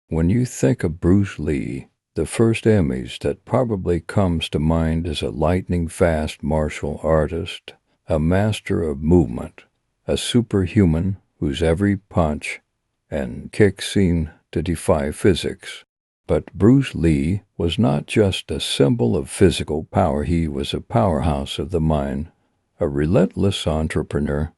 When you think of Bruce Lee, the first image that probably comes to mind is a lightning-fast martial artist, a master of movement, a superhuman whose every punch and kick seemed to defy physics. But Bruce Lee was not just a symbol of physical power, he was a powerhouse of the mind, a relentless entrepreneur,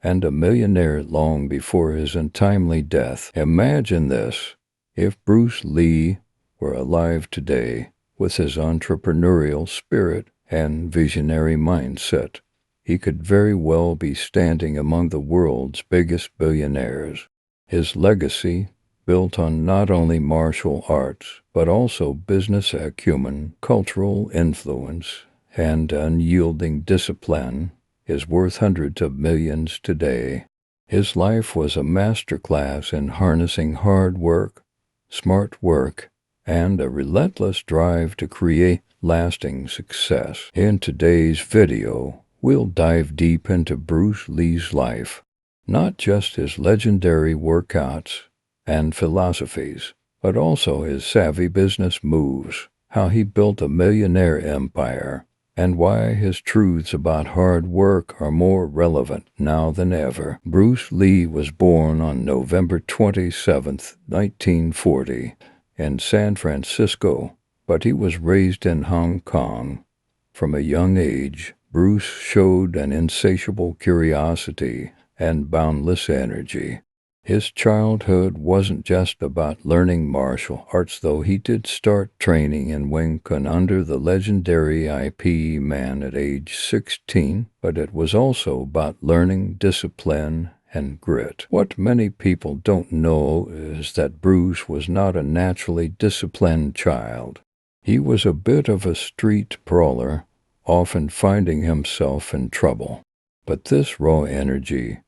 and a millionaire long before his untimely death. Imagine this. If Bruce Lee were alive today, with his entrepreneurial spirit and visionary mindset, he could very well be standing among the world's biggest billionaires. His legacy, built on not only martial arts, but also business acumen, cultural influence, and unyielding discipline, is worth hundreds of millions today. His life was a masterclass in harnessing hard work, smart work, and a relentless drive to create lasting success. In today's video, we'll dive deep into Bruce Lee's life, not just his legendary workouts and philosophies, but also his savvy business moves, how he built a millionaire empire, and why his truths about hard work are more relevant now than ever. Bruce Lee was born on November 27, 1940, in San Francisco, but he was raised in Hong Kong. From a young age, Bruce showed an insatiable curiosity and boundless energy. His childhood wasn't just about learning martial arts, though he did start training in Wing Chun under the legendary IP Man at age 16, but it was also about learning discipline and grit. What many people don't know is that Bruce was not a naturally disciplined child. He was a bit of a street brawler, often finding himself in trouble. But this raw energy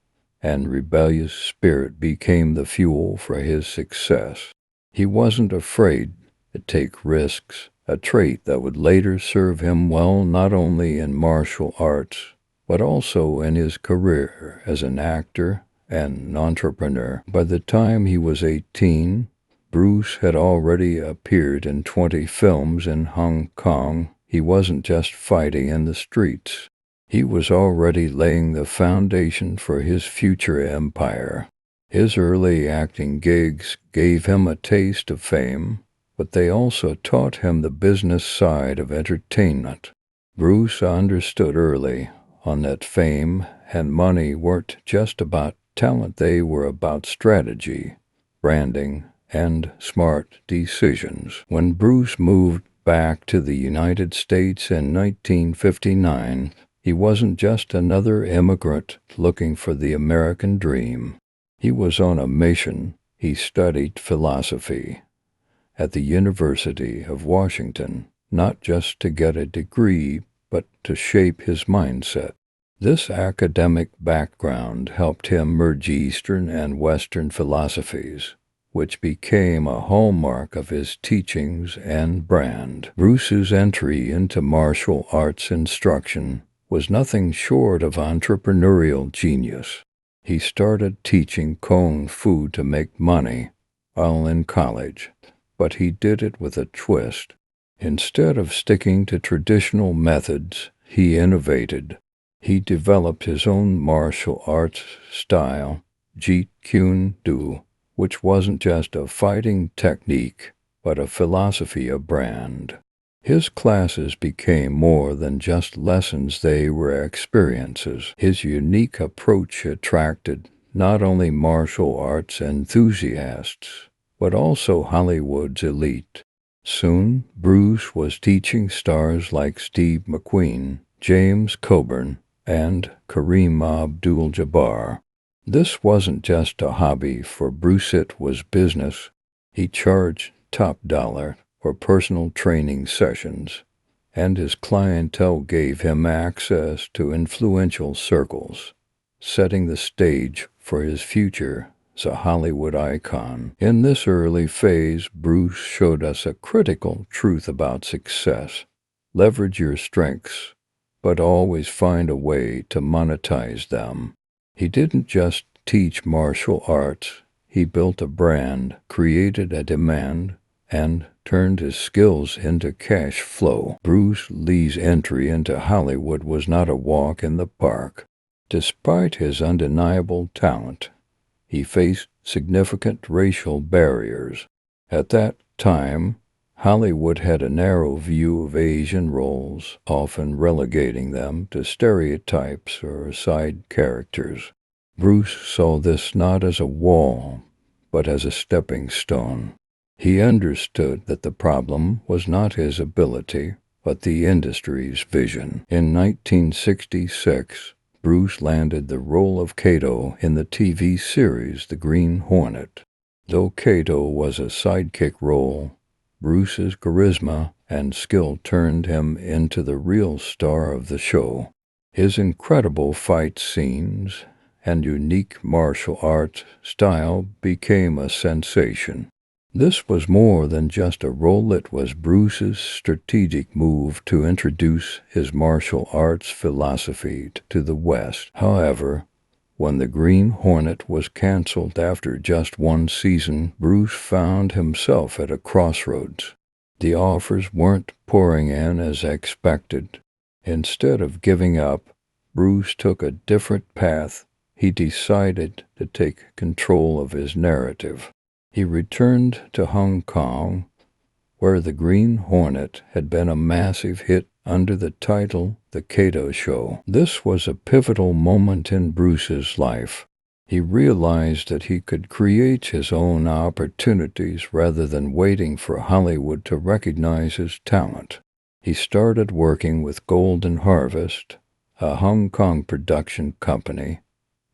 and rebellious spirit became the fuel for his success. He wasn't afraid to take risks, a trait that would later serve him well not only in martial arts, but also in his career as an actor and an entrepreneur. By the time he was 18, Bruce had already appeared in 20 films in Hong Kong. He wasn't just fighting in the streets. He was already laying the foundation for his future empire. His early acting gigs gave him a taste of fame, but they also taught him the business side of entertainment. Bruce understood early on that fame and money weren't just about talent, they were about strategy, branding, and smart decisions. When Bruce moved back to the United States in 1959, he wasn't just another immigrant looking for the American dream. He was on a mission. He studied philosophy at the University of Washington, not just to get a degree, but to shape his mindset. This academic background helped him merge Eastern and Western philosophies, which became a hallmark of his teachings and brand. Bruce's entry into martial arts instruction was nothing short of entrepreneurial genius. He started teaching Kung Fu to make money while in college, but he did it with a twist. Instead of sticking to traditional methods, he innovated. He developed his own martial arts style, Jeet Kune Do, which wasn't just a fighting technique, but a philosophy of brand. His classes became more than just lessons, they were experiences. His unique approach attracted not only martial arts enthusiasts, but also Hollywood's elite. Soon, Bruce was teaching stars like Steve McQueen, James Coburn, and Kareem Abdul-Jabbar. This wasn't just a hobby for Bruce, it was business. He charged top dollar for personal training sessions, and his clientele gave him access to influential circles, setting the stage for his future as a Hollywood icon. In this early phase, Bruce showed us a critical truth about success. Leverage your strengths, but always find a way to monetize them. He didn't just teach martial arts, He built a brand, created a demand, and turned his skills into cash flow. Bruce Lee's entry into Hollywood was not a walk in the park. Despite his undeniable talent, he faced significant racial barriers. At that time, Hollywood had a narrow view of Asian roles, often relegating them to stereotypes or side characters. Bruce saw this not as a wall, but as a stepping stone. He understood that the problem was not his ability, but the industry's vision. In 1966, Bruce landed the role of Kato in the TV series The Green Hornet. Though Kato was a sidekick role, Bruce's charisma and skill turned him into the real star of the show. His incredible fight scenes and unique martial arts style became a sensation. This was more than just a role, it was Bruce's strategic move to introduce his martial arts philosophy to the West. However, when The Green Hornet was canceled after just one season, Bruce found himself at a crossroads. The offers weren't pouring in as expected. Instead of giving up, Bruce took a different path. He decided to take control of his narrative. He returned to Hong Kong, where The Green Hornet had been a massive hit under the title The Kato Show. This was a pivotal moment in Bruce's life. He realized that he could create his own opportunities rather than waiting for Hollywood to recognize his talent. He started working with Golden Harvest, a Hong Kong production company,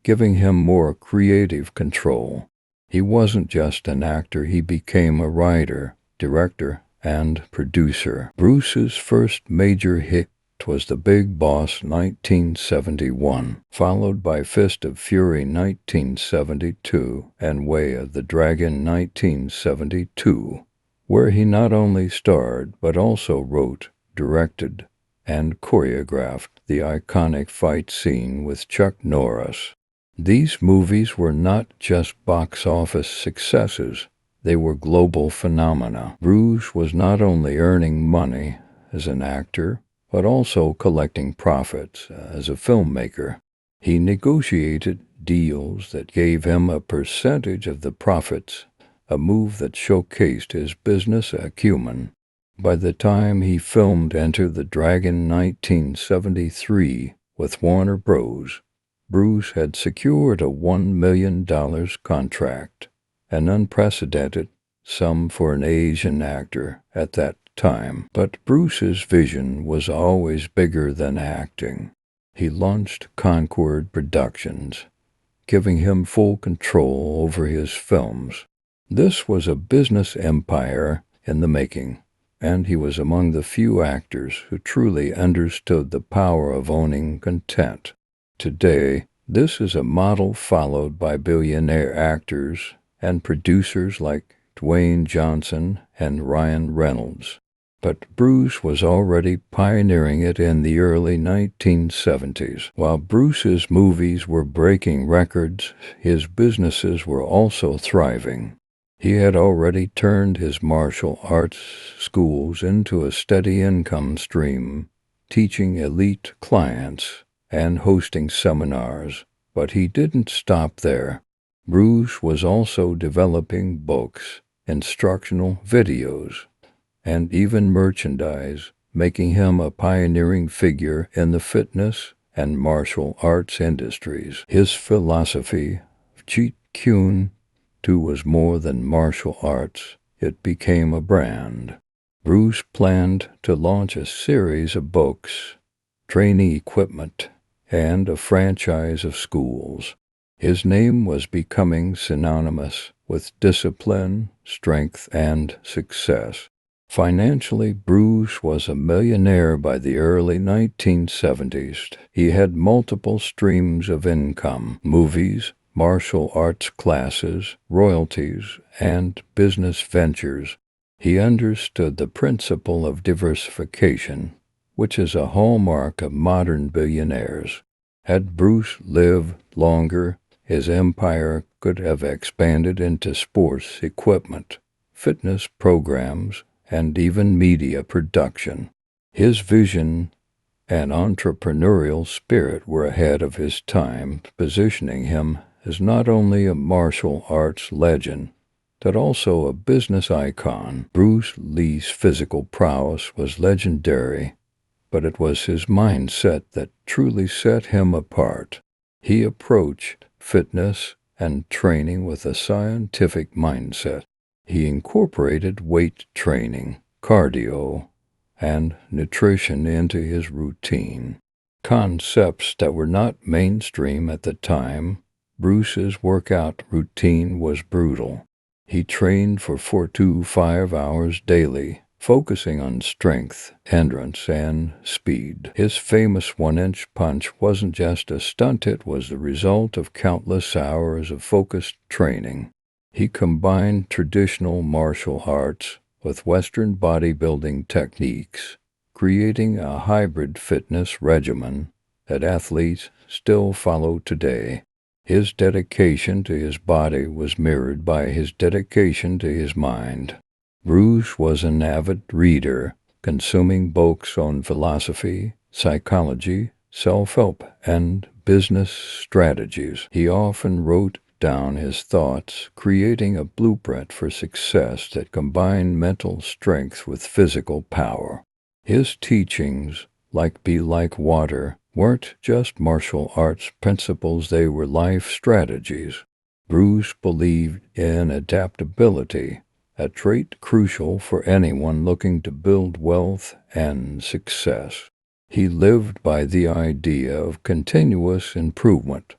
giving him more creative control. He wasn't just an actor, he became a writer, director, and producer. Bruce's first major hit was The Big Boss 1971, followed by Fist of Fury 1972 and Way of the Dragon 1972, where he not only starred but also wrote, directed, and choreographed the iconic fight scene with Chuck Norris. These movies were not just box office successes, they were global phenomena. Bruce was not only earning money as an actor, but also collecting profits as a filmmaker. He negotiated deals that gave him a percentage of the profits, a move that showcased his business acumen. By the time he filmed Enter the Dragon 1973 with Warner Bros., Bruce had secured a $1 million contract, an unprecedented sum for an Asian actor at that time. But Bruce's vision was always bigger than acting. He launched Concord Productions, giving him full control over his films. This was a business empire in the making, and he was among the few actors who truly understood the power of owning content. Today, this is a model followed by billionaire actors and producers like Dwayne Johnson and Ryan Reynolds. But Bruce was already pioneering it in the early 1970s. While Bruce's movies were breaking records, his businesses were also thriving. He had already turned his martial arts schools into a steady income stream, teaching elite clients and hosting seminars, but he didn't stop there. Bruce was also developing books, instructional videos, and even merchandise, making him a pioneering figure in the fitness and martial arts industries. His philosophy of Jeet Kune too was more than martial arts. It became a brand. Bruce planned to launch a series of books, training equipment, and a franchise of schools. His name was becoming synonymous with discipline, strength, and success. Financially, Bruce was a millionaire by the early 1970s. He had multiple streams of income: movies, martial arts classes, royalties, and business ventures. He understood the principle of diversification, which is a hallmark of modern billionaires. Had Bruce lived longer, his empire could have expanded into sports equipment, fitness programs, and even media production. His vision and entrepreneurial spirit were ahead of his time, positioning him as not only a martial arts legend, but also a business icon. Bruce Lee's physical prowess was legendary, but it was his mindset that truly set him apart. He approached fitness and training with a scientific mindset. He incorporated weight training, cardio, and nutrition into his routine. Concepts that were not mainstream at the time. Bruce's workout routine was brutal. He trained for 4 to 5 hours daily, focusing on strength, endurance, and speed. His famous 1-inch punch wasn't just a stunt, it was the result of countless hours of focused training. He combined traditional martial arts with Western bodybuilding techniques, creating a hybrid fitness regimen that athletes still follow today. His dedication to his body was mirrored by his dedication to his mind. Bruce was an avid reader, consuming books on philosophy, psychology, self-help, and business strategies. He often wrote down his thoughts, creating a blueprint for success that combined mental strength with physical power. His teachings, like Be Like Water, weren't just martial arts principles, they were life strategies. Bruce believed in adaptability, a trait crucial for anyone looking to build wealth and success. He lived by the idea of continuous improvement,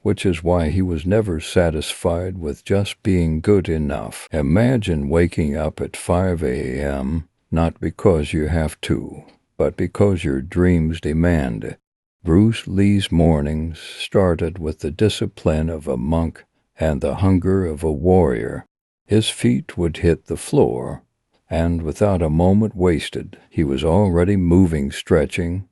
which is why he was never satisfied with just being good enough. Imagine waking up at 5 a.m., not because you have to, but because your dreams demand it. Bruce Lee's mornings started with the discipline of a monk and the hunger of a warrior. His feet would hit the floor, and without a moment wasted, he was already moving, stretching,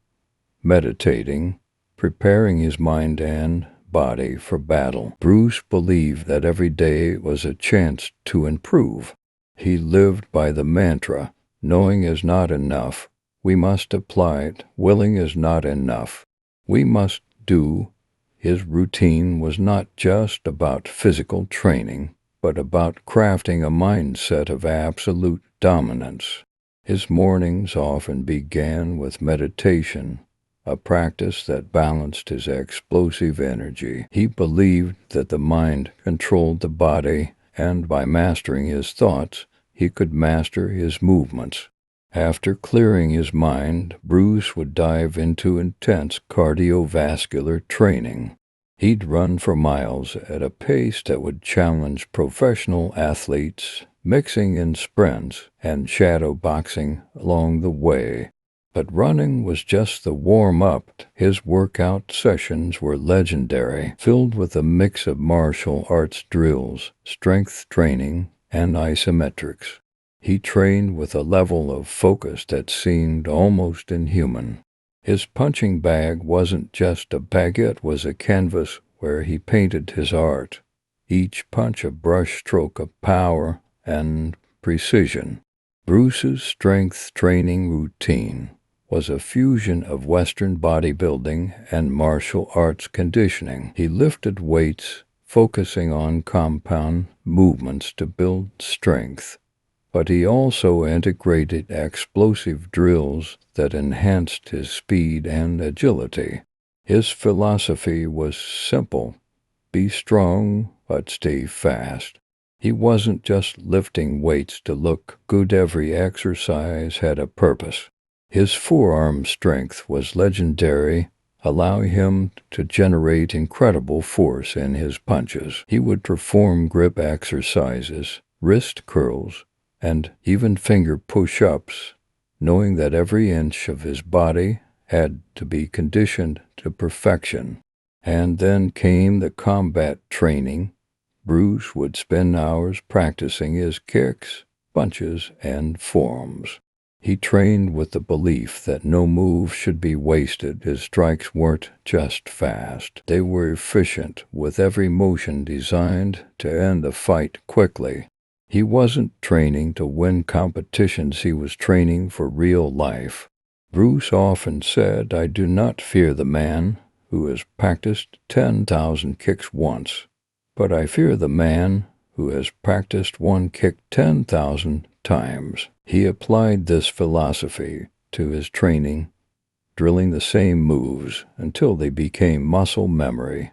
meditating, preparing his mind and body for battle. Bruce believed that every day was a chance to improve. He lived by the mantra, knowing is not enough, we must apply it. Willing is not enough, we must do. His routine was not just about physical training, but about crafting a mindset of absolute dominance. His mornings often began with meditation, a practice that balanced his explosive energy. He believed that the mind controlled the body, and by mastering his thoughts, he could master his movements. After clearing his mind, Bruce would dive into intense cardiovascular training. He'd run for miles at a pace that would challenge professional athletes, mixing in sprints and shadow boxing along the way. But running was just the warm-up. His workout sessions were legendary, filled with a mix of martial arts drills, strength training, and isometrics. He trained with a level of focus that seemed almost inhuman. His punching bag wasn't just a bag, it was a canvas where he painted his art, each punch a brushstroke of power and precision. Bruce's strength training routine was a fusion of Western bodybuilding and martial arts conditioning. He lifted weights, focusing on compound movements to build strength, but he also integrated explosive drills that enhanced his speed and agility. His philosophy was simple: be strong, but stay fast. He wasn't just lifting weights to look good, every exercise had a purpose. His forearm strength was legendary, allowing him to generate incredible force in his punches. He would perform grip exercises, wrist curls, and even finger push-ups, knowing that every inch of his body had to be conditioned to perfection. And then came the combat training. Bruce would spend hours practicing his kicks, punches, and forearms. He trained with the belief that no move should be wasted. His strikes weren't just fast. They were efficient, with every motion designed to end the fight quickly. He wasn't training to win competitions, he was training for real life. Bruce often said, "I do not fear the man who has practiced 10,000 kicks once, but I fear the man who has practiced one kick 10,000 times." He applied this philosophy to his training, drilling the same moves until they became muscle memory,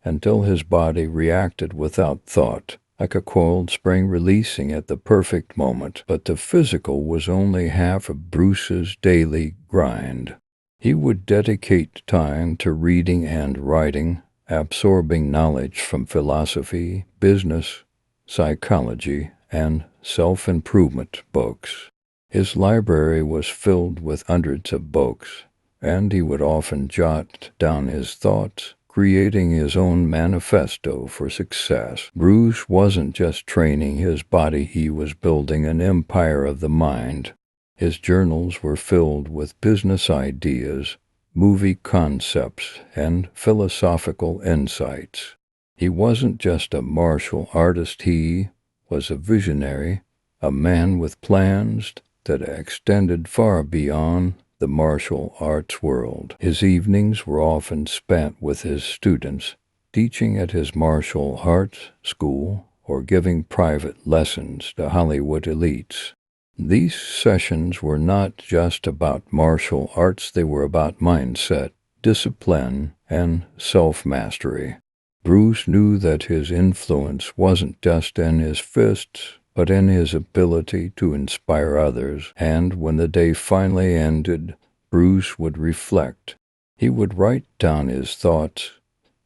until his body reacted without thought, like a coiled spring releasing at the perfect moment. But the physical was only half of Bruce's daily grind. He would dedicate time to reading and writing, absorbing knowledge from philosophy, business, psychology, and self-improvement books. His library was filled with hundreds of books, and he would often jot down his thoughts, creating his own manifesto for success. Bruce wasn't just training his body, he was building an empire of the mind. His journals were filled with business ideas, movie concepts, and philosophical insights. He wasn't just a martial artist, he was a visionary, a man with plans that extended far beyond the martial arts world. His evenings were often spent with his students, teaching at his martial arts school or giving private lessons to Hollywood elites. These sessions were not just about martial arts, they were about mindset, discipline, and self-mastery. Bruce knew that his influence wasn't just in his fists, but in his ability to inspire others, and when the day finally ended, Bruce would reflect. He would write down his thoughts,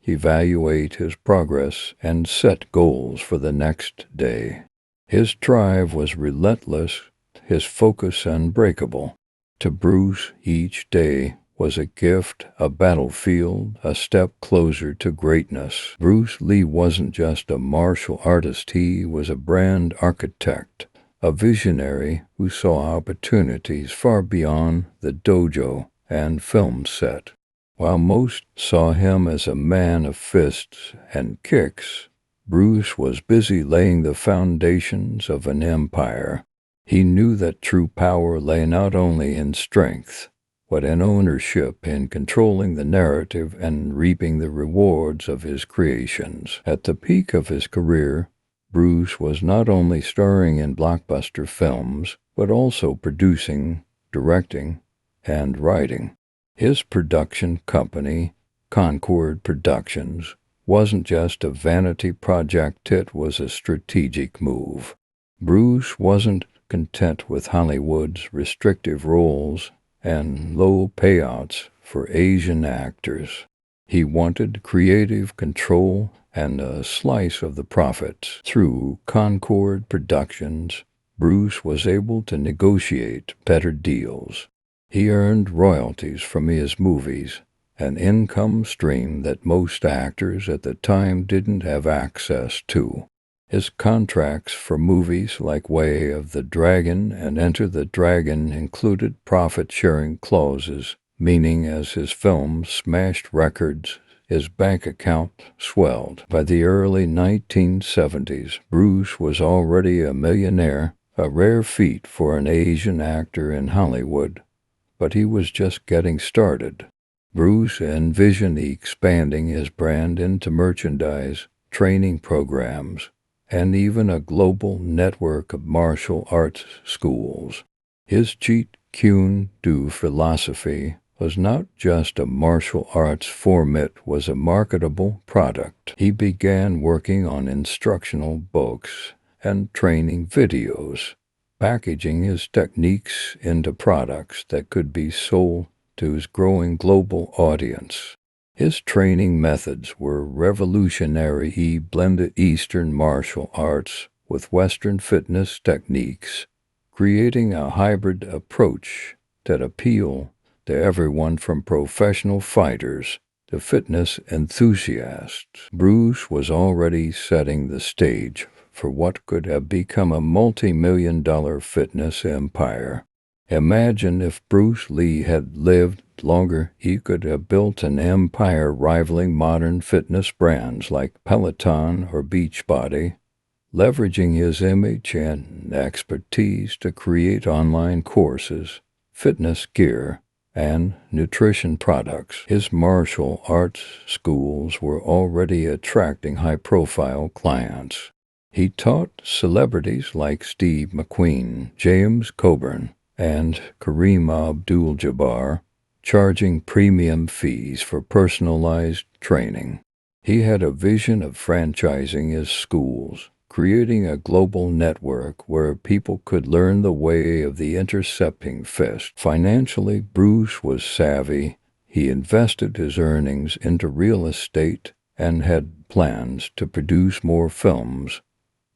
evaluate his progress, and set goals for the next day. His drive was relentless, his focus unbreakable. To Bruce, each day was a gift, a battlefield, a step closer to greatness. Bruce Lee wasn't just a martial artist, he was a brand architect, a visionary who saw opportunities far beyond the dojo and film set. While most saw him as a man of fists and kicks, Bruce was busy laying the foundations of an empire. He knew that true power lay not only in strength, but in ownership, in controlling the narrative and reaping the rewards of his creations. At the peak of his career, Bruce was not only starring in blockbuster films, but also producing, directing, and writing. His production company, Concord Productions, wasn't just a vanity project, it was a strategic move. Bruce wasn't content with Hollywood's restrictive roles and low payouts for Asian actors. He wanted creative control and a slice of the profits. Through Concord Productions, Bruce was able to negotiate better deals. He earned royalties from his movies, an income stream that most actors at the time didn't have access to. His contracts for movies like Way of the Dragon and Enter the Dragon included profit-sharing clauses, meaning as his films smashed records, his bank account swelled. By the early 1970s, Bruce was already a millionaire, a rare feat for an Asian actor in Hollywood, but he was just getting started. Bruce envisioned expanding his brand into merchandise, training programs, and even a global network of martial arts schools. His Jeet Kune Do philosophy was not just a martial arts form, it was a marketable product. He began working on instructional books and training videos, packaging his techniques into products that could be sold to his growing global audience. His training methods were revolutionary. He blended Eastern martial arts with Western fitness techniques, creating a hybrid approach that appealed to everyone from professional fighters to fitness enthusiasts. Bruce was already setting the stage for what could have become a multi-million-dollar fitness empire. Imagine if Bruce Lee had lived longer, he could have built an empire rivaling modern fitness brands like Peloton or Beachbody, leveraging his image and expertise to create online courses, fitness gear, and nutrition products. His martial arts schools were already attracting high-profile clients. He taught celebrities like Steve McQueen, James Coburn, and Kareem Abdul-Jabbar, charging premium fees for personalized training. He had a vision of franchising his schools, creating a global network where people could learn the way of the intercepting fist. Financially, Bruce was savvy. He invested his earnings into real estate and had plans to produce more films,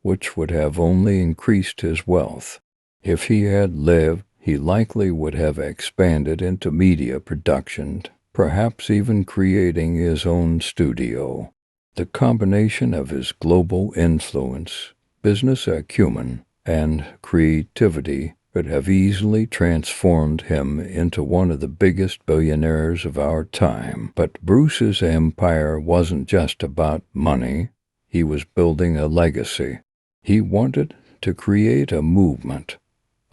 which would have only increased his wealth. If he had lived, he likely would have expanded into media production, perhaps even creating his own studio. The combination of his global influence, business acumen, and creativity could have easily transformed him into one of the biggest billionaires of our time. But Bruce's empire wasn't just about money. He was building a legacy. He wanted to create a movement,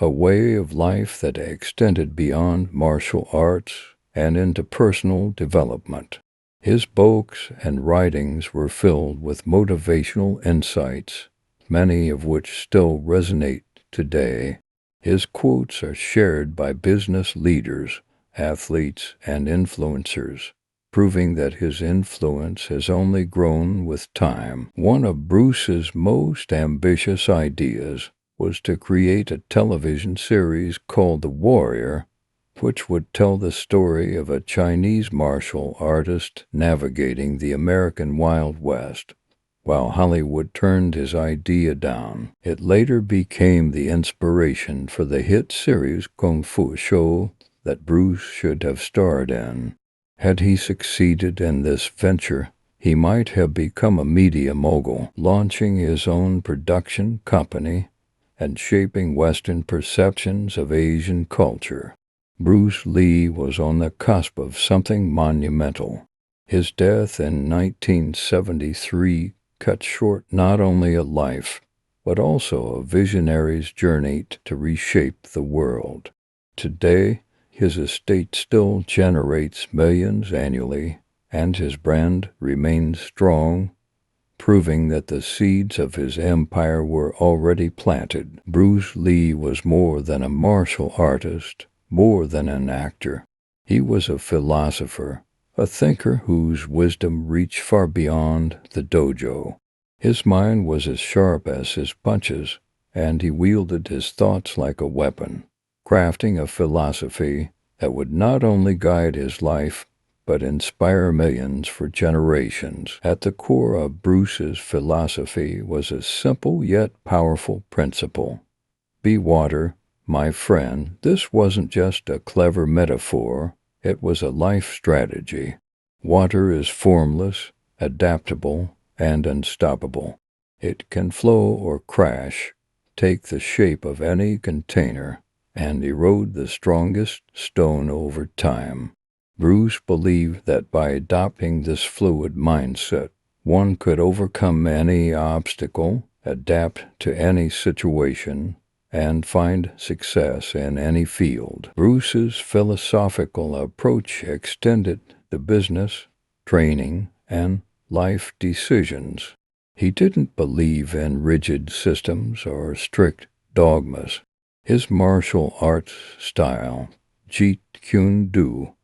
a way of life that extended beyond martial arts and into personal development. His books and writings were filled with motivational insights, many of which still resonate today. His quotes are shared by business leaders, athletes, and influencers, proving that his influence has only grown with time. One of Bruce's most ambitious ideas was to create a television series called The Warrior, which would tell the story of a Chinese martial artist navigating the American Wild West, while Hollywood turned his idea down. It later became the inspiration for the hit series Kung Fu show that Bruce should have starred in. Had he succeeded in this venture, he might have become a media mogul, launching his own production company and shaping Western perceptions of Asian culture. Bruce Lee was on the cusp of something monumental. His death in 1973 cut short not only a life, but also a visionary's journey to reshape the world. Today, his estate still generates millions annually, and his brand remains strong, proving that the seeds of his empire were already planted. Bruce Lee was more than a martial artist, more than an actor. He was a philosopher, a thinker whose wisdom reached far beyond the dojo. His mind was as sharp as his punches, and he wielded his thoughts like a weapon, crafting a philosophy that would not only guide his life, but inspire millions for generations. At the core of Bruce's philosophy was a simple yet powerful principle. Be water, my friend. This wasn't just a clever metaphor, it was a life strategy. Water is formless, adaptable, and unstoppable. It can flow or crash, take the shape of any container, and erode the strongest stone over time. Bruce believed that by adopting this fluid mindset, one could overcome any obstacle, adapt to any situation, and find success in any field. Bruce's philosophical approach extended to business, training, and life decisions. He didn't believe in rigid systems or strict dogmas. His martial arts style, Jeet Kune Do,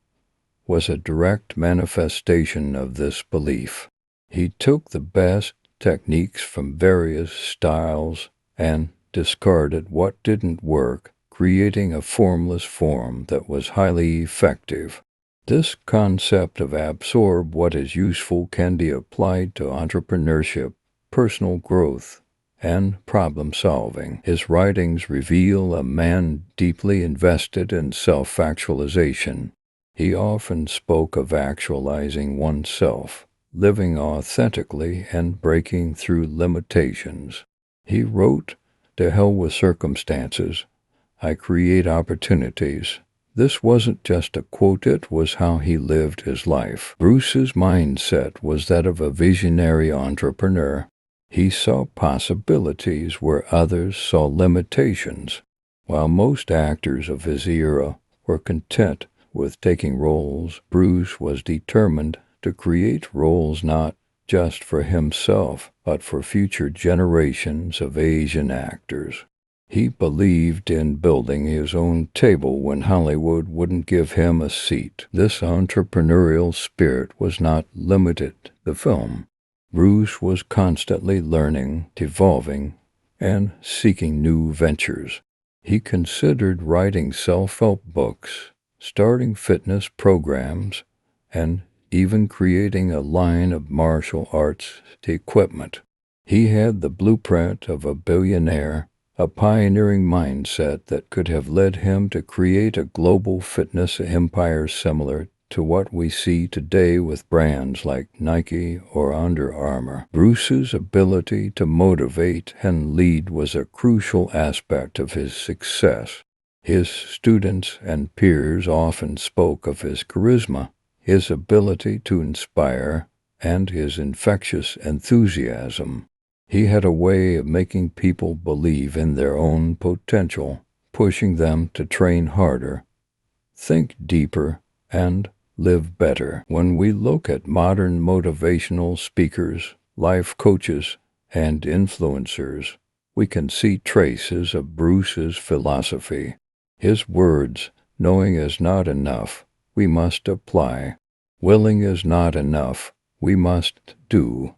was a direct manifestation of this belief. He took the best techniques from various styles and discarded what didn't work, creating a formless form that was highly effective. This concept of absorb what is useful can be applied to entrepreneurship, personal growth, and problem solving. His writings reveal a man deeply invested in self-actualization. He often spoke of actualizing oneself, living authentically, and breaking through limitations. He wrote, "To hell with circumstances. I create opportunities. This wasn't just a quote, it was how he lived his life. Bruce's mindset was that of a visionary entrepreneur. He saw possibilities where others saw limitations. While most actors of his era were content with taking roles, Bruce was determined to create roles not just for himself, but for future generations of Asian actors. He believed in building his own table when Hollywood wouldn't give him a seat. This entrepreneurial spirit was not limited to the film. Bruce was constantly learning, evolving, and seeking new ventures. He considered writing self-help books, starting fitness programs, and even creating a line of martial arts equipment. He had the blueprint of a billionaire, a pioneering mindset that could have led him to create a global fitness empire similar to what we see today with brands like Nike or Under Armour. Bruce's ability to motivate and lead was a crucial aspect of his success. His students and peers often spoke of his charisma, his ability to inspire, and his infectious enthusiasm. He had a way of making people believe in their own potential, pushing them to train harder, think deeper, and live better. When we look at modern motivational speakers, life coaches, and influencers, we can see traces of Bruce's philosophy. His words, knowing is not enough, we must apply. Willing is not enough, we must do,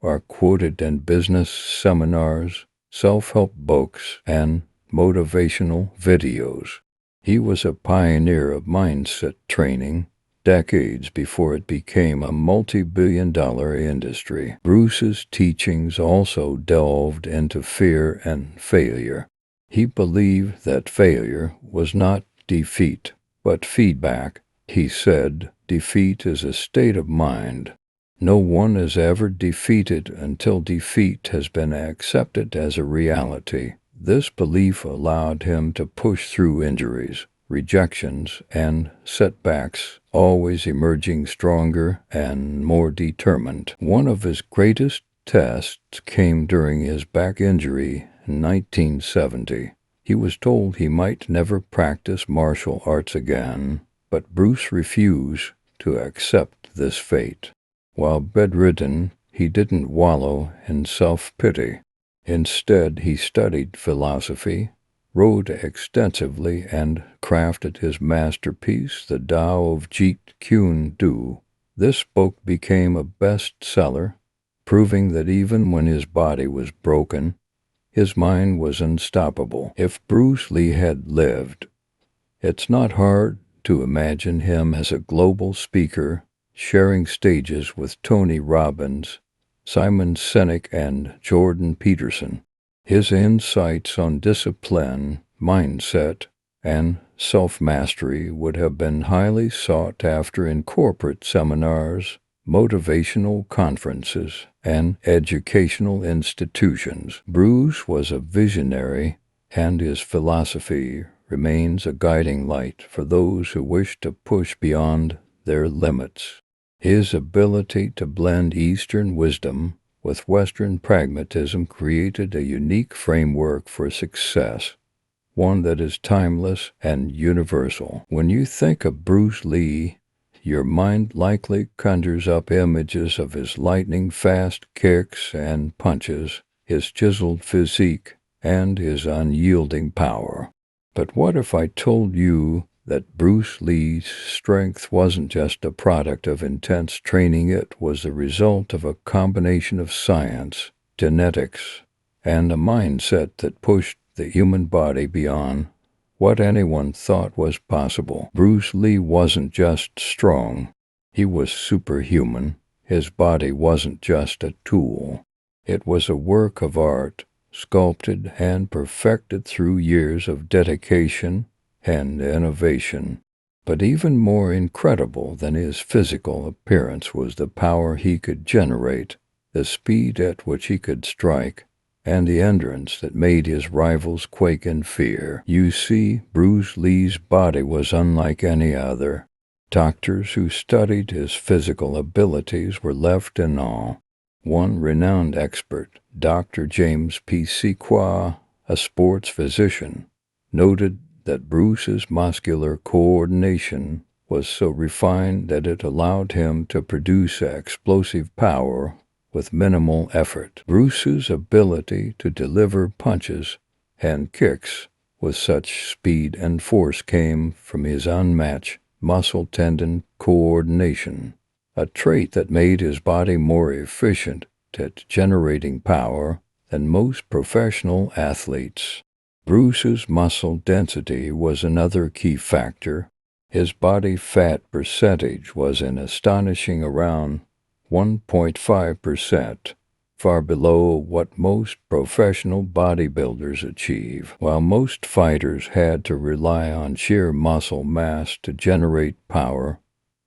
are quoted in business seminars, self-help books, and motivational videos. He was a pioneer of mindset training decades before it became a multi-billion-dollar industry. Bruce's teachings also delved into fear and failure. He believed that failure was not defeat, but feedback. He said, defeat is a state of mind. No one is ever defeated until defeat has been accepted as a reality. This belief allowed him to push through injuries, rejections, and setbacks, always emerging stronger and more determined. One of his greatest tests came during his back injury in 1970. He was told he might never practice martial arts again, but Bruce refused to accept this fate. While bedridden, he didn't wallow in self-pity. Instead, he studied philosophy, wrote extensively, and crafted his masterpiece, The Tao of Jeet Kune Do. This book became a bestseller, proving that even when his body was broken, his mind was unstoppable. If Bruce Lee had lived, it's not hard to imagine him as a global speaker, sharing stages with Tony Robbins, Simon Sinek, and Jordan Peterson. His insights on discipline, mindset, and self-mastery would have been highly sought after in corporate seminars, motivational conferences, and educational institutions. Bruce was a visionary, and his philosophy remains a guiding light for those who wish to push beyond their limits. His ability to blend Eastern wisdom with Western pragmatism created a unique framework for success, one that is timeless and universal. When you think of Bruce Lee, your mind likely conjures up images of his lightning-fast kicks and punches, his chiseled physique, and his unyielding power. But what if I told you that Bruce Lee's strength wasn't just a product of intense training, it was the result of a combination of science, genetics, and a mindset that pushed the human body beyond what anyone thought was possible? Bruce Lee wasn't just strong, he was superhuman. His body wasn't just a tool, it was a work of art, sculpted and perfected through years of dedication and innovation. But even more incredible than his physical appearance was the power he could generate, the speed at which he could strike, and the endurance that made his rivals quake in fear. You see, Bruce Lee's body was unlike any other. Doctors who studied his physical abilities were left in awe. One renowned expert, Dr. James P. Sequoia, a sports physician, noted that Bruce's muscular coordination was so refined that it allowed him to produce explosive power with minimal effort. Bruce's ability to deliver punches and kicks with such speed and force came from his unmatched muscle-tendon coordination, a trait that made his body more efficient at generating power than most professional athletes. Bruce's muscle density was another key factor. His body fat percentage was an astonishing around 1.5%, far below what most professional bodybuilders achieve. While most fighters had to rely on sheer muscle mass to generate power,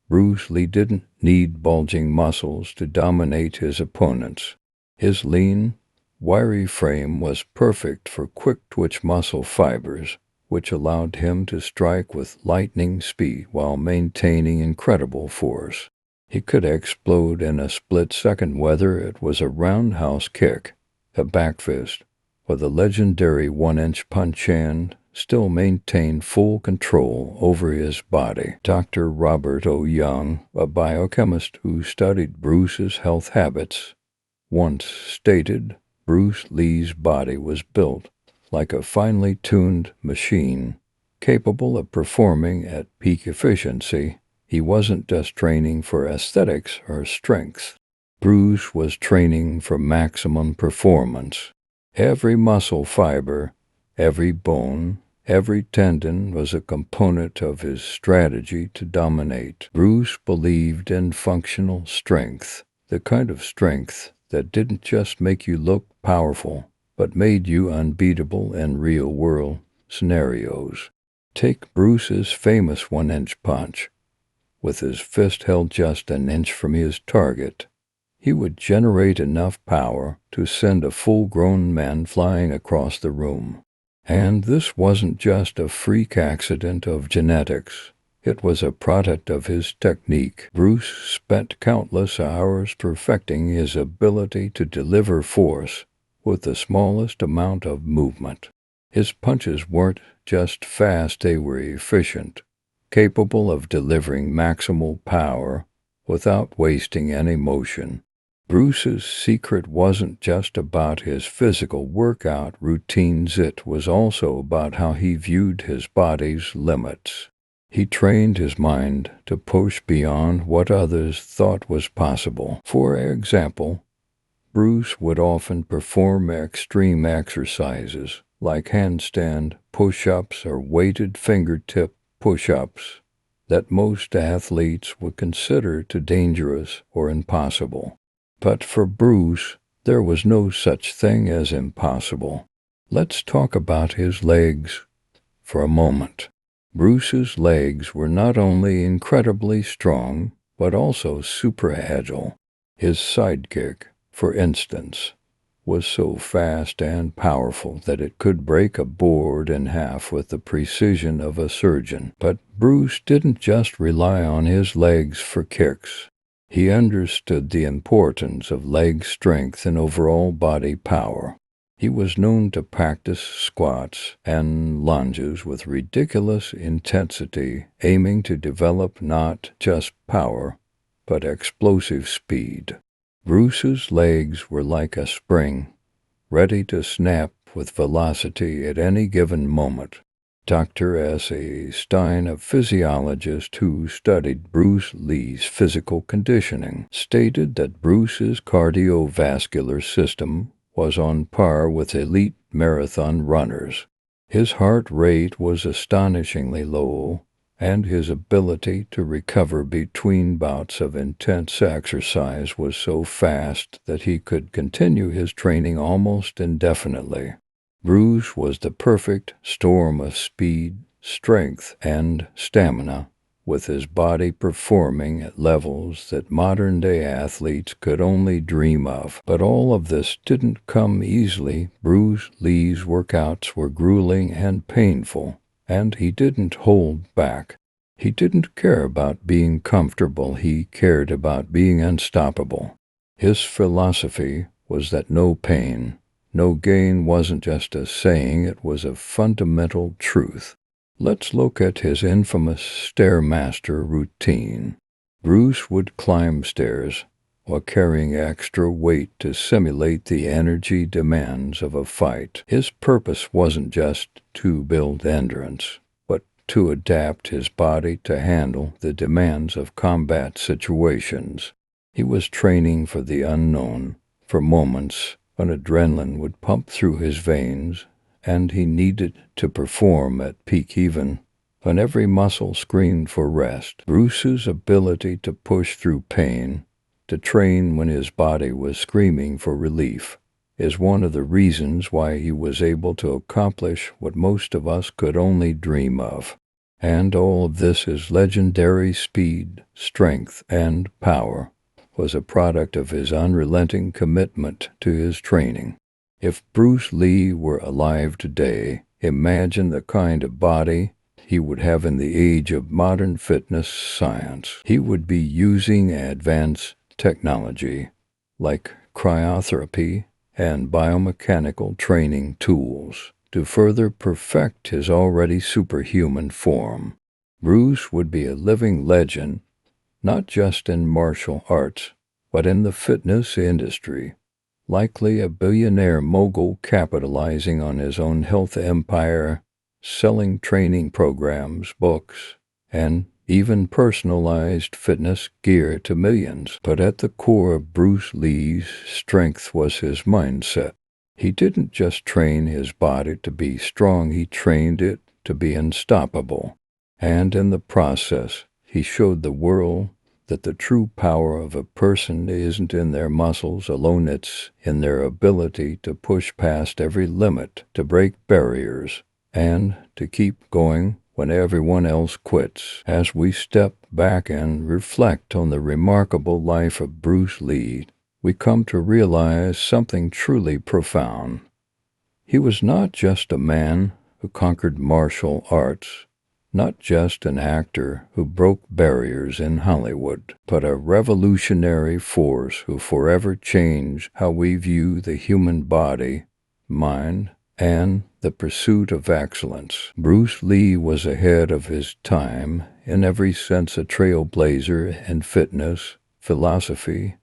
Bruce Lee didn't need bulging muscles to dominate his opponents. His lean, wiry frame was perfect for quick-twitch muscle fibers, which allowed him to strike with lightning speed while maintaining incredible force. He could explode in a split second, whether it was a roundhouse kick, a back fist, or the legendary 1-inch punch, and still maintained full control over his body. Dr. Robert O. Young, a biochemist who studied Bruce's health habits, once stated Bruce Lee's body was built like a finely tuned machine, capable of performing at peak efficiency. He wasn't just training for aesthetics or strength. Bruce was training for maximum performance. Every muscle fiber, every bone, every tendon was a component of his strategy to dominate. Bruce believed in functional strength, the kind of strength that didn't just make you look powerful, but made you unbeatable in real-world scenarios. Take Bruce's famous 1-inch punch. With his fist held just an inch from his target, he would generate enough power to send a full-grown man flying across the room. And this wasn't just a freak accident of genetics. It was a product of his technique. Bruce spent countless hours perfecting his ability to deliver force with the smallest amount of movement. His punches weren't just fast, they were efficient, capable of delivering maximal power without wasting any motion. Bruce's secret wasn't just about his physical workout routines, it was also about how he viewed his body's limits. He trained his mind to push beyond what others thought was possible. For example, Bruce would often perform extreme exercises like handstand push-ups or weighted fingertip push-ups that most athletes would consider too dangerous or impossible. But for Bruce, there was no such thing as impossible. Let's talk about his legs for a moment. Bruce's legs were not only incredibly strong, but also super agile. His sidekick, for instance, was so fast and powerful that it could break a board in half with the precision of a surgeon. But Bruce didn't just rely on his legs for kicks. He understood the importance of leg strength and overall body power. He was known to practice squats and lunges with ridiculous intensity, aiming to develop not just power, but explosive speed. Bruce's legs were like a spring, ready to snap with velocity at any given moment. Dr. S. A. Stein, a physiologist who studied Bruce Lee's physical conditioning, stated that Bruce's cardiovascular system was on par with elite marathon runners. His heart rate was astonishingly low, and his ability to recover between bouts of intense exercise was so fast that he could continue his training almost indefinitely. Bruce was the perfect storm of speed, strength, and stamina with his body performing at levels that modern-day athletes could only dream of. But all of this didn't come easily. Bruce Lee's workouts were grueling and painful, and he didn't hold back. He didn't care about being comfortable, he cared about being unstoppable. His philosophy was that no pain, no gain wasn't just a saying, it was a fundamental truth. Let's look at his infamous Stairmaster routine. Bruce would climb stairs while carrying extra weight to simulate the energy demands of a fight. His purpose wasn't just to build endurance, but to adapt his body to handle the demands of combat situations. He was training for the unknown, for moments when adrenaline would pump through his veins, and he needed to perform at peak even when every muscle screamed for rest. Bruce's ability to push through pain, to train when his body was screaming for relief, is one of the reasons why he was able to accomplish what most of us could only dream of. And all of this, his legendary speed, strength, and power, was a product of his unrelenting commitment to his training. If Bruce Lee were alive today, imagine the kind of body he would have in the age of modern fitness science. He would be using advanced technology like cryotherapy and biomechanical training tools to further perfect his already superhuman form. Bruce would be a living legend, not just in martial arts, but in the fitness industry. Likely a billionaire mogul capitalizing on his own health empire, selling training programs, books, and even personalized fitness gear to millions. But at the core of Bruce Lee's strength was his mindset. He didn't just train his body to be strong, he trained it to be unstoppable. And in the process, he showed the world that the true power of a person isn't in their muscles alone, it's in their ability to push past every limit, to break barriers, and to keep going when everyone else quits. As we step back and reflect on the remarkable life of Bruce Lee, we come to realize something truly profound. He was not just a man who conquered martial arts, not just an actor who broke barriers in Hollywood, but a revolutionary force who forever changed how we view the human body, mind, and the pursuit of excellence. Bruce Lee was ahead of his time, in every sense a trailblazer in fitness, philosophy,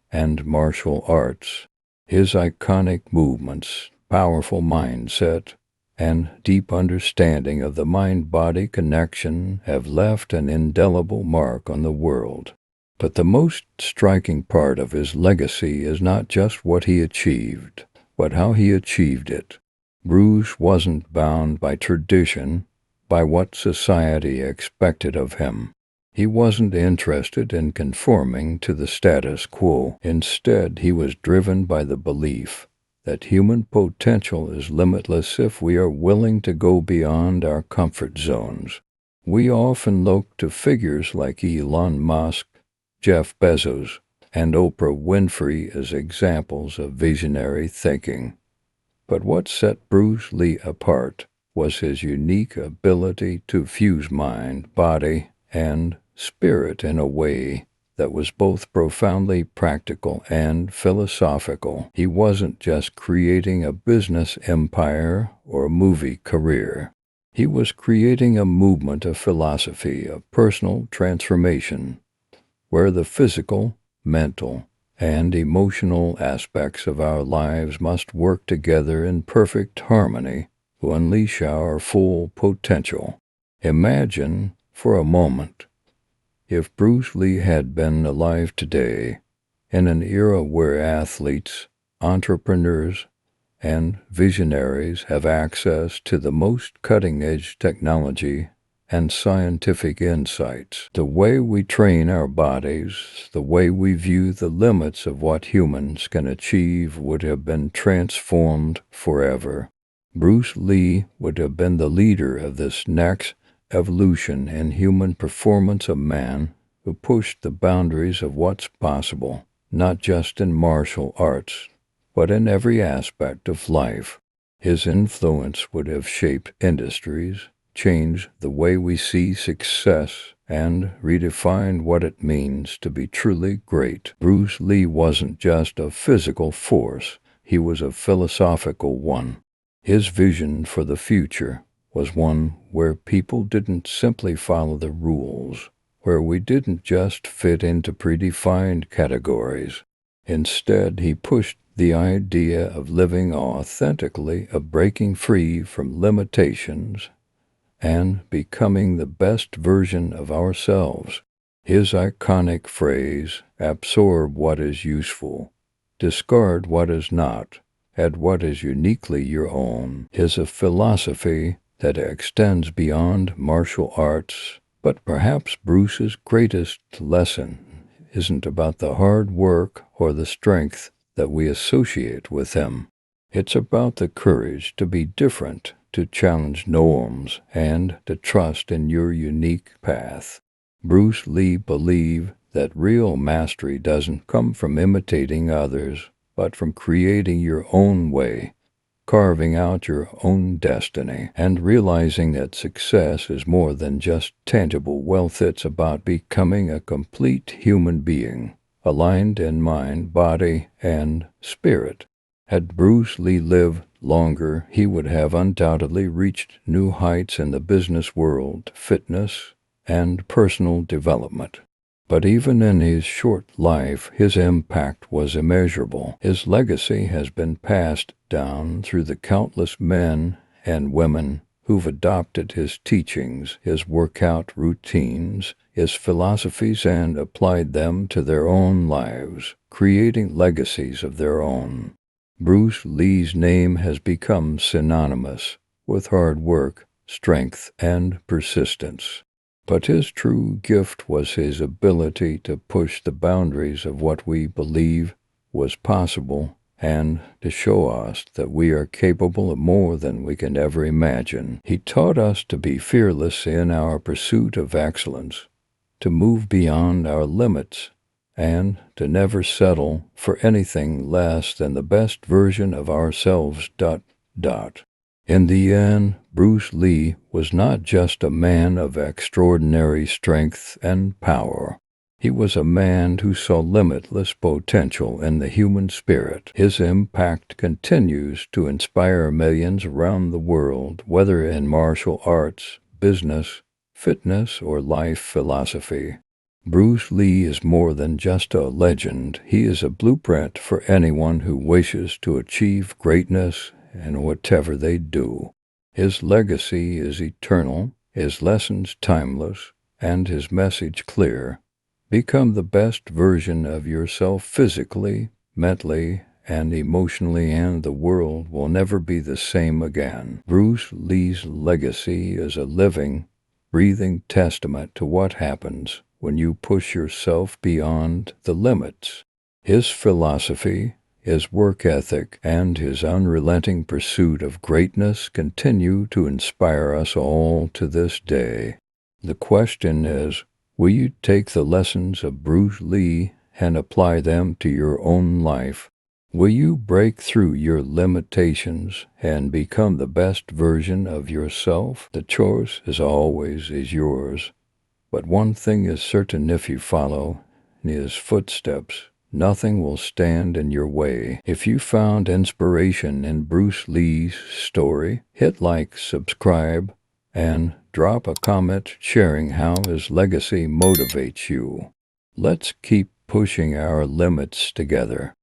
and martial arts. His iconic movements, powerful mindset, and deep understanding of the mind-body connection have left an indelible mark on the world. But the most striking part of his legacy is not just what he achieved, but how he achieved it. Bruce wasn't bound by tradition, by what society expected of him. He wasn't interested in conforming to the status quo. Instead, he was driven by the belief that human potential is limitless if we are willing to go beyond our comfort zones. We often look to figures like Elon Musk, Jeff Bezos, and Oprah Winfrey as examples of visionary thinking. But what set Bruce Lee apart was his unique ability to fuse mind, body, and spirit in a way that was both profoundly practical and philosophical. He wasn't just creating a business empire or a movie career. He was creating a movement of philosophy, of personal transformation, where the physical, mental, and emotional aspects of our lives must work together in perfect harmony to unleash our full potential. Imagine, for a moment, if Bruce Lee had been alive today, in an era where athletes, entrepreneurs, and visionaries have access to the most cutting-edge technology and scientific insights. The way we train our bodies, the way we view the limits of what humans can achieve would have been transformed forever. Bruce Lee would have been the leader of this next evolution and human performance, a man who pushed the boundaries of what's possible, not just in martial arts, but in every aspect of life. His influence would have shaped industries, changed the way we see success, and redefined what it means to be truly great. Bruce Lee wasn't just a physical force, he was a philosophical one. His vision for the future was one where people didn't simply follow the rules, where we didn't just fit into predefined categories. Instead, he pushed the idea of living authentically, of breaking free from limitations, and becoming the best version of ourselves. His iconic phrase, absorb what is useful, discard what is not, add what is uniquely your own, is a philosophy that extends beyond martial arts. But perhaps Bruce's greatest lesson isn't about the hard work or the strength that we associate with him. It's about the courage to be different, to challenge norms, and to trust in your unique path. Bruce Lee believed that real mastery doesn't come from imitating others, but from creating your own way, carving out your own destiny, and realizing that success is more than just tangible wealth. It's about becoming a complete human being, aligned in mind, body, and spirit. Had Bruce Lee lived longer, he would have undoubtedly reached new heights in the business world, fitness, and personal development. But even in his short life, his impact was immeasurable. His legacy has been passed down through the countless men and women who've adopted his teachings, his workout routines, his philosophies, and applied them to their own lives, creating legacies of their own. Bruce Lee's name has become synonymous with hard work, strength, and persistence. But his true gift was his ability to push the boundaries of what we believe was possible and to show us that we are capable of more than we can ever imagine. He taught us to be fearless in our pursuit of excellence, to move beyond our limits, and to never settle for anything less than the best version of ourselves. In the end, Bruce Lee was not just a man of extraordinary strength and power. He was a man who saw limitless potential in the human spirit. His impact continues to inspire millions around the world, whether in martial arts, business, fitness, or life philosophy. Bruce Lee is more than just a legend. He is a blueprint for anyone who wishes to achieve greatness in whatever they do. His legacy is eternal, his lessons timeless, and his message clear. Become the best version of yourself physically, mentally, and emotionally, and the world will never be the same again. Bruce Lee's legacy is a living, breathing testament to what happens when you push yourself beyond the limits. His philosophy, his work ethic, and his unrelenting pursuit of greatness continue to inspire us all to this day. The question is, will you take the lessons of Bruce Lee and apply them to your own life? Will you break through your limitations and become the best version of yourself? The choice, as always, is yours. But one thing is certain: if you follow in his footsteps, nothing will stand in your way. If you found inspiration in Bruce Lee's story, hit like, subscribe, and drop a comment sharing how his legacy motivates you. Let's keep pushing our limits together.